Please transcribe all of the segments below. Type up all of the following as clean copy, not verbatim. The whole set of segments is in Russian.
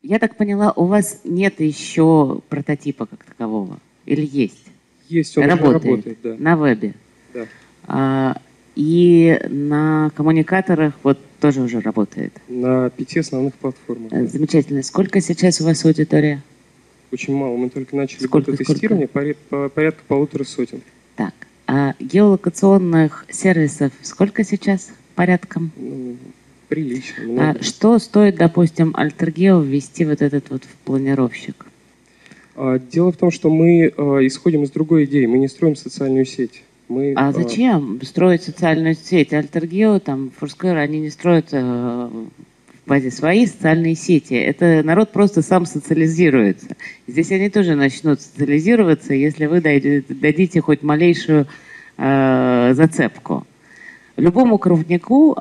Я так поняла, у вас нет еще прототипа как такового? Или есть? Есть, он уже работает, да. На вебе? Да. И на коммуникаторах вот тоже уже работает? На 5 основных платформах. Да. Замечательно. Сколько сейчас у вас аудитория? Очень мало. Мы только начали бета-тестирование, порядка 150. Так. А геолокационных сервисов сколько сейчас порядком? Ну, прилично. Много. Что стоит, допустим, Альтергео ввести вот этот вот в планировщик? Дело в том, что мы исходим из другой идеи. Мы не строим социальную сеть. Зачем строить социальную сеть? Альтергео, там, Foursquare, они не строят в базе свои социальные сети. Это народ просто сам социализируется. Здесь они тоже начнут социализироваться, если вы дадите хоть малейшую зацепку. Любому крупнику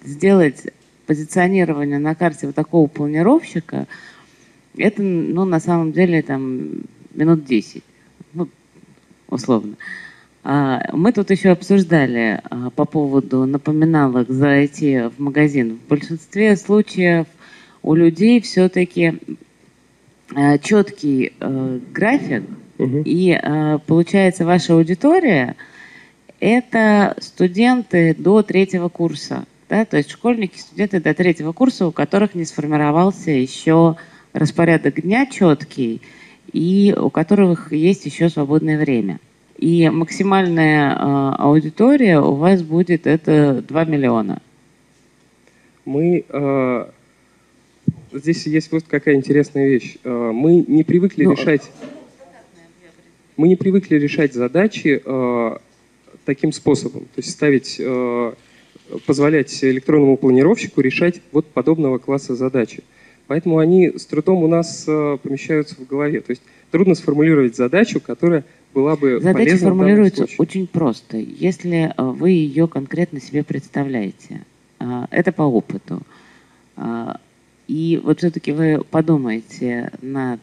сделать позиционирование на карте вот такого планировщика, это, ну, на самом деле, там, минут 10, ну, условно. Мы тут еще обсуждали по поводу напоминалок зайти в магазин. В большинстве случаев у людей все-таки четкий график, и получается ваша аудитория – это студенты до 3-го курса, да? То есть школьники, студенты до 3-го курса, у которых не сформировался еще распорядок дня четкий, и у которых есть еще свободное время. И максимальная аудитория у вас будет это 2 миллиона. Здесь есть вот какая интересная вещь. Мы не привыкли решать задачи таким способом. То есть позволять электронному планировщику решать вот подобного класса задачи. Поэтому они с трудом у нас помещаются в голове. То есть трудно сформулировать задачу, которая была бы полезна. Задача формулируется очень просто. Если вы ее конкретно себе представляете, это по опыту. И вот все-таки вы подумайте над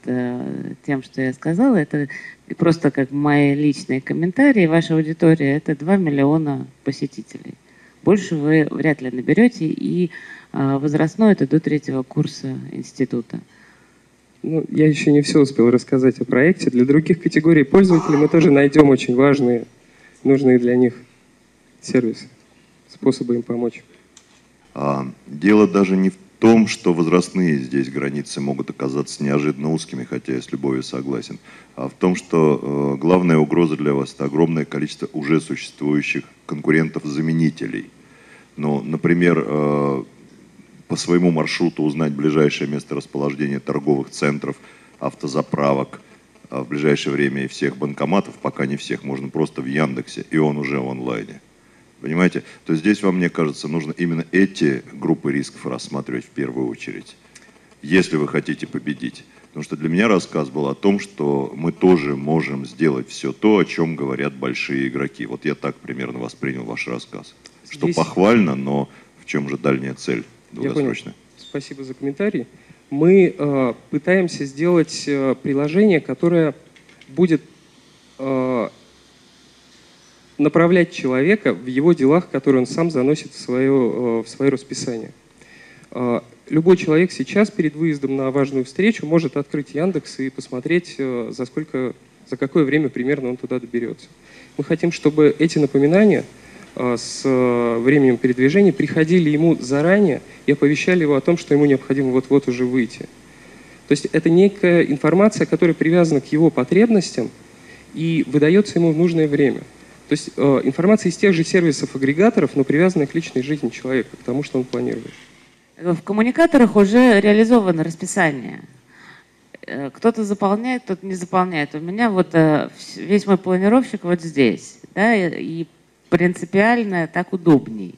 тем, что я сказала. Это просто как мои личные комментарии. Ваша аудитория – это 2 миллиона посетителей. Больше вы вряд ли наберете, и возрастное – это до 3-го курса института. Ну, я еще не все успел рассказать о проекте. Для других категорий пользователей мы тоже найдем очень важные, нужные для них сервисы, способы им помочь. Дело даже не в том, что возрастные здесь границы могут оказаться неожиданно узкими, хотя я с любовью согласен, а в том, что главная угроза для вас – это огромное количество уже существующих конкурентов-заменителей. Ну, например, по своему маршруту узнать ближайшее место расположения торговых центров, автозаправок, в ближайшее время и всех банкоматов, пока не всех, можно просто в Яндексе, и он уже в онлайне. Понимаете? То есть здесь вам, мне кажется, нужно именно эти группы рисков рассматривать в первую очередь, если вы хотите победить. Потому что для меня рассказ был о том, что мы тоже можем сделать все то, о чем говорят большие игроки. Вот я так примерно воспринял ваш рассказ. Что похвально, но в чем же дальняя цель долгосрочная? Спасибо за комментарий. Мы пытаемся сделать приложение, которое будет направлять человека в его делах, которые он сам заносит в свое расписание. Любой человек сейчас перед выездом на важную встречу может открыть Яндекс и посмотреть, за какое время примерно он туда доберется. Мы хотим, чтобы эти напоминания с временем передвижения приходили ему заранее и оповещали его о том, что ему необходимо вот-вот уже выйти. То есть это некая информация, которая привязана к его потребностям и выдается ему в нужное время. То есть информация из тех же сервисов-агрегаторов, но привязанная к личной жизни человека, к тому, что он планирует. В коммуникаторах уже реализовано расписание. Кто-то заполняет, кто-то не заполняет. У меня вот весь мой планировщик вот здесь, да, и принципиально так удобней.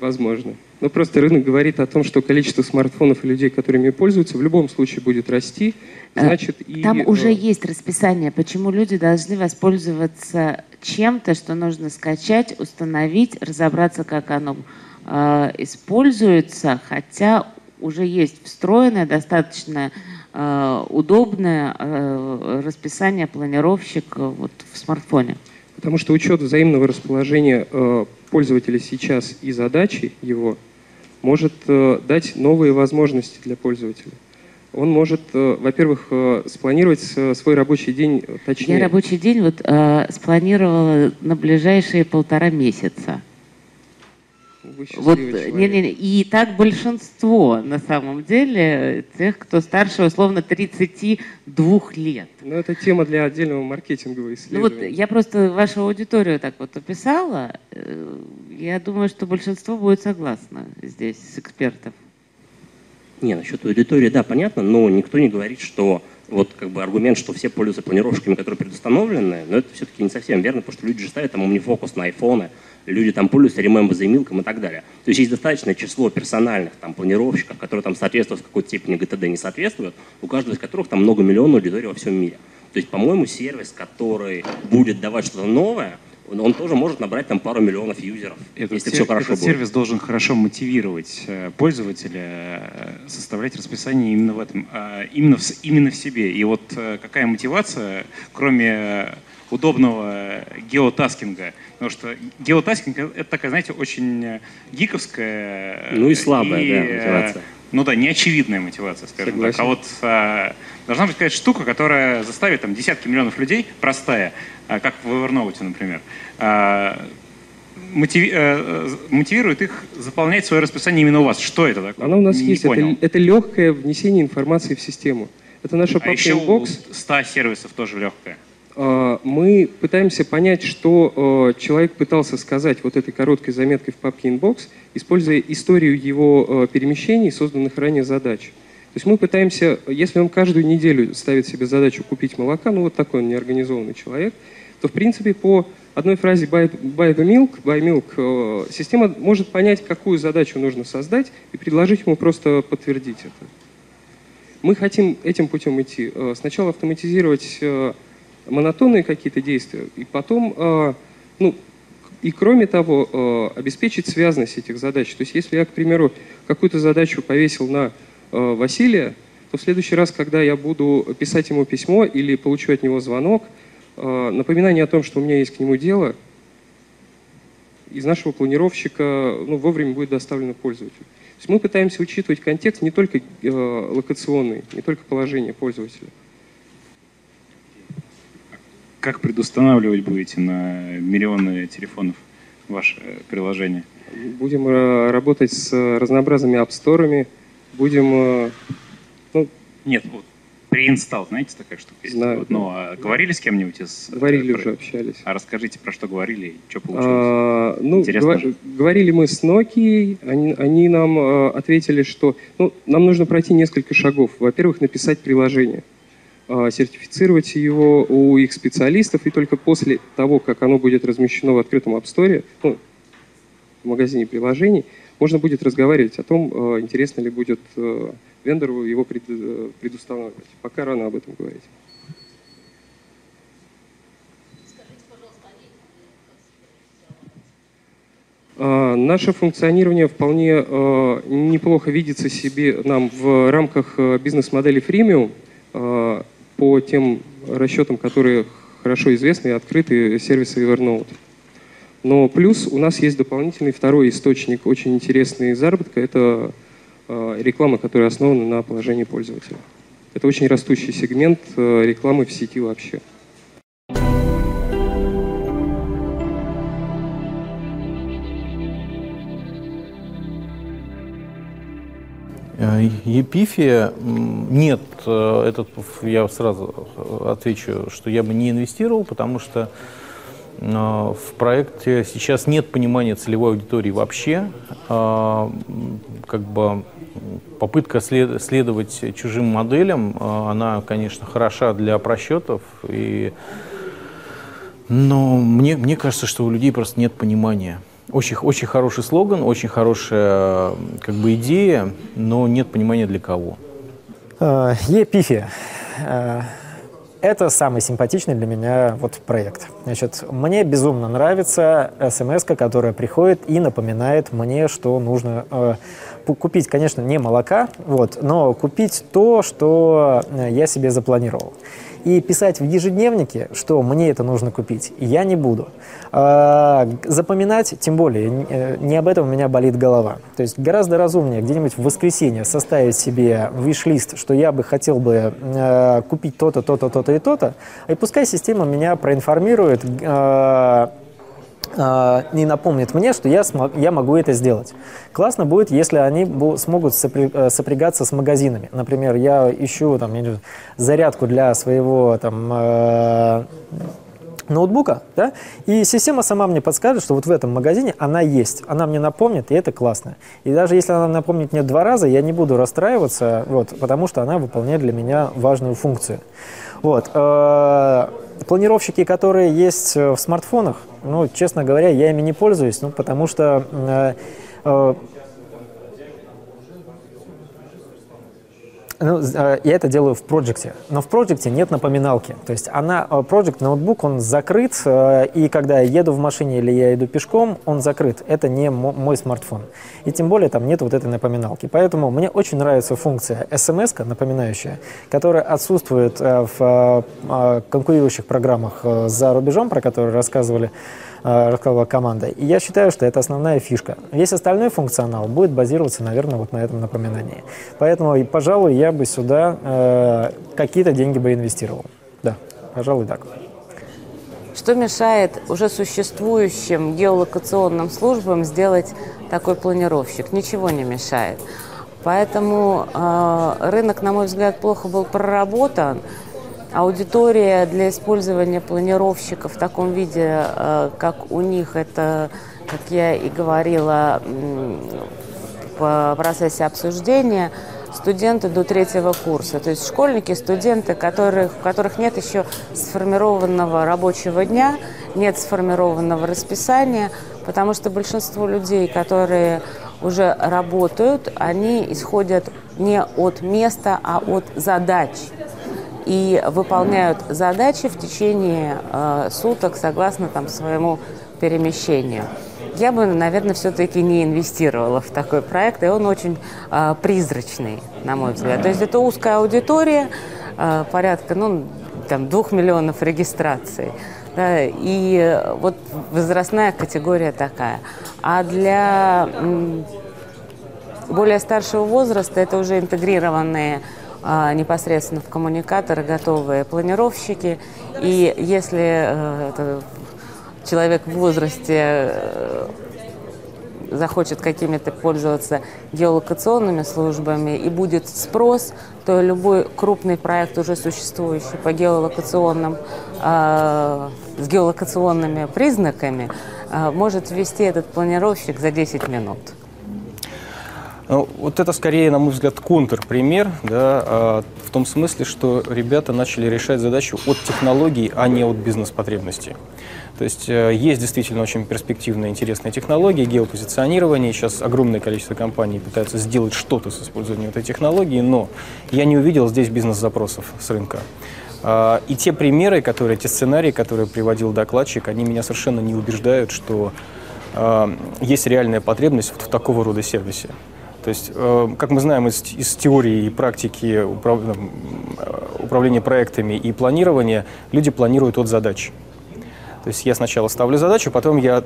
Возможно. Но просто рынок говорит о том, что количество смартфонов и людей, которыми пользуются, в любом случае будет расти. Значит, там уже есть расписание, почему люди должны воспользоваться чем-то, что нужно скачать, установить, разобраться, как оно используется, хотя уже есть встроенное, достаточно удобное расписание, планировщик вот в смартфоне. Потому что учет взаимного расположения пользователя сейчас и задачи его может дать новые возможности для пользователя. Он может, во-первых, спланировать свой рабочий день точнее. Я рабочий день вот спланировала на ближайшие 1,5 месяца. Вот, и так большинство, на самом деле, тех, кто старше, условно, 32 лет. Ну, это тема для отдельного маркетингового исследования. Ну, вот я просто вашу аудиторию так вот описала. Я думаю, что большинство будет согласно здесь с экспертов. Не, насчет аудитории, да, понятно, но никто не говорит, что вот как бы аргумент, что все пользуются планировщиками, которые предустановлены, но это все-таки не совсем верно, потому что люди же ставят там OmniFocus на айфоны, люди там пользуются Remember the Milk и так далее. То есть есть достаточное число персональных там планировщиков, которые там соответствуют в какой-то степени GTD, не соответствуют, у каждого из которых там многомиллионная аудитория во всем мире. То есть, по-моему, сервис, который будет давать что-то новое, он тоже может набрать там пару миллионов юзеров, если все хорошо будет. Сервис должен хорошо мотивировать пользователя, составлять расписание именно в этом, именно в себе. И вот какая мотивация, кроме удобного геотаскинга? Потому что геотаскинг — это такая, знаете, очень гиковская... Ну и слабая, да, мотивация. Ну да, неочевидная мотивация, скажем так. А вот должна быть какая-то штука, которая заставит там десятки миллионов людей, простая, как в Evernote, например, мотивирует их заполнять свое расписание именно у вас. Что это такое? Оно у нас есть. Это легкое внесение информации в систему. Это наша папка еще Inbox. 100 сервисов тоже легкое. Мы пытаемся понять, что человек пытался сказать вот этой короткой заметкой в папке Inbox, используя историю его перемещений, созданных ранее задач. То есть мы пытаемся, если он каждую неделю ставит себе задачу купить молока, ну вот такой он неорганизованный человек, то в принципе по одной фразе buy milk, система может понять, какую задачу нужно создать и предложить ему просто подтвердить это. Мы хотим этим путем идти. Сначала автоматизировать монотонные какие-то действия, и потом, и кроме того, обеспечить связность этих задач. То есть если я, к примеру, какую-то задачу повесил на Василия, то в следующий раз, когда я буду писать ему письмо или получу от него звонок, напоминание о том, что у меня есть к нему дело, из нашего планировщика вовремя будет доставлено пользователю. То есть мы пытаемся учитывать контекст не только локационный, не только положение пользователя. Как предустанавливать будете на миллионы телефонов ваше приложение? Будем работать с разнообразными апсторами, будем... Нет, вот преинсталл, знаете, такая штука есть? Знаю. Вот, а говорили с кем-нибудь из... Говорили уже, общались. А расскажите, про что говорили и что получилось? Интересно. Говорили мы с Nokia, они нам ответили, что нам нужно пройти несколько шагов. Во-первых, написать приложение, сертифицировать его у их специалистов, и только после того, как оно будет размещено в открытом App Store, в магазине приложений, можно будет разговаривать о том, интересно ли будет вендору его предустанавливать. Пока рано об этом говорить. Наше функционирование вполне неплохо видится себе нам в рамках бизнес-модели freemium по тем расчетам, которые хорошо известны и открыты сервисы Evernote. Но плюс у нас есть дополнительный второй источник очень интересный заработка. Это реклама, которая основана на положении пользователя. Это очень растущий сегмент рекламы в сети вообще. Епифия нет, я сразу отвечу, что я бы не инвестировал, потому что в проекте сейчас нет понимания целевой аудитории вообще. Попытка следовать чужим моделям, она, конечно, хороша для просчетов, но мне кажется, что у людей просто нет понимания. Очень хороший слоган, очень хорошая идея, но нет понимания для кого. Епифия. Это самый симпатичный для меня проект. Мне безумно нравится смс-ка, которая приходит и напоминает мне, что нужно купить, конечно, не молока, но купить то, что я себе запланировал. И писать в ежедневнике, что мне это нужно купить, я не буду. Запоминать, тем более, не об этом у меня болит голова. То есть гораздо разумнее где-нибудь в воскресенье составить себе виш-лист, что я бы хотел бы купить то-то, то-то, то-то и то-то, и пускай система меня проинформирует и напомнит мне, что я могу это сделать. Классно будет, если они смогут сопрягаться с магазинами. Например, я ищу зарядку для своего ноутбука, да, и система сама мне подскажет, что вот в этом магазине она есть, она мне напомнит, и это классно. И даже если она напомнит мне 2 раза, я не буду расстраиваться, потому что она выполняет для меня важную функцию. Планировщики, которые есть в смартфонах, честно говоря, я ими не пользуюсь, потому что я это делаю в проекте, но в проекте нет напоминалки. То есть проект ноутбук, он закрыт, и когда я еду в машине или я иду пешком, он закрыт. Это не мой смартфон. И тем более там нет вот этой напоминалки. Поэтому мне очень нравится функция SMS-ка, напоминающая, которая отсутствует в конкурирующих программах за рубежом, про которые рассказывала команда. И я считаю, что это основная фишка. Весь остальной функционал будет базироваться, наверное, вот на этом напоминании. Поэтому, пожалуй, я бы сюда какие-то деньги бы инвестировал. Да, пожалуй, так. Что мешает уже существующим геолокационным службам сделать такой планировщик? Ничего не мешает. Поэтому рынок, на мой взгляд, плохо был проработан. Аудитория для использования планировщиков в таком виде, как у них, это, как я и говорила в процессе обсуждения, студенты до 3-го курса. То есть школьники, студенты, у которых нет еще сформированного рабочего дня, нет сформированного расписания, потому что большинство людей, которые уже работают, они исходят не от места, а от задач. И выполняют задачи в течение суток согласно своему перемещению. Я бы, наверное, все-таки не инвестировала в такой проект, и он очень призрачный, на мой взгляд. То есть это узкая аудитория, порядка 2 миллионов регистраций. Да, и вот возрастная категория такая. А для более старшего возраста это уже интегрированные непосредственно в коммуникаторы готовые планировщики. И если человек в возрасте захочет какими-то пользоваться геолокационными службами и будет спрос, то любой крупный проект, уже существующий по геолокационным, с геолокационными признаками, может ввести этот планировщик за 10 минут. Вот это скорее, на мой взгляд, контрпример, да, в том смысле, что ребята начали решать задачу от технологий, а не от бизнес-потребностей. То есть есть действительно очень перспективные, интересные технологии, геопозиционирование. Сейчас огромное количество компаний пытаются сделать что-то с использованием этой технологии, но я не увидел здесь бизнес-запросов с рынка. И те примеры, те сценарии, которые приводил докладчик, они меня совершенно не убеждают, что есть реальная потребность в такого рода сервисе. То есть, как мы знаем из теории и практики управления проектами и планирования, люди планируют от задач. То есть я сначала ставлю задачу, потом я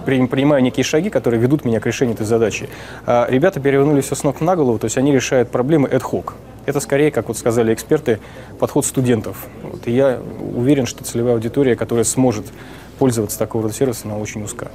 принимаю некие шаги, которые ведут меня к решению этой задачи. А ребята перевернули все с ног на голову, то есть они решают проблемы ad hoc. Это скорее, как вот сказали эксперты, подход студентов. И я уверен, что целевая аудитория, которая сможет пользоваться такого рода сервисом, она очень узка.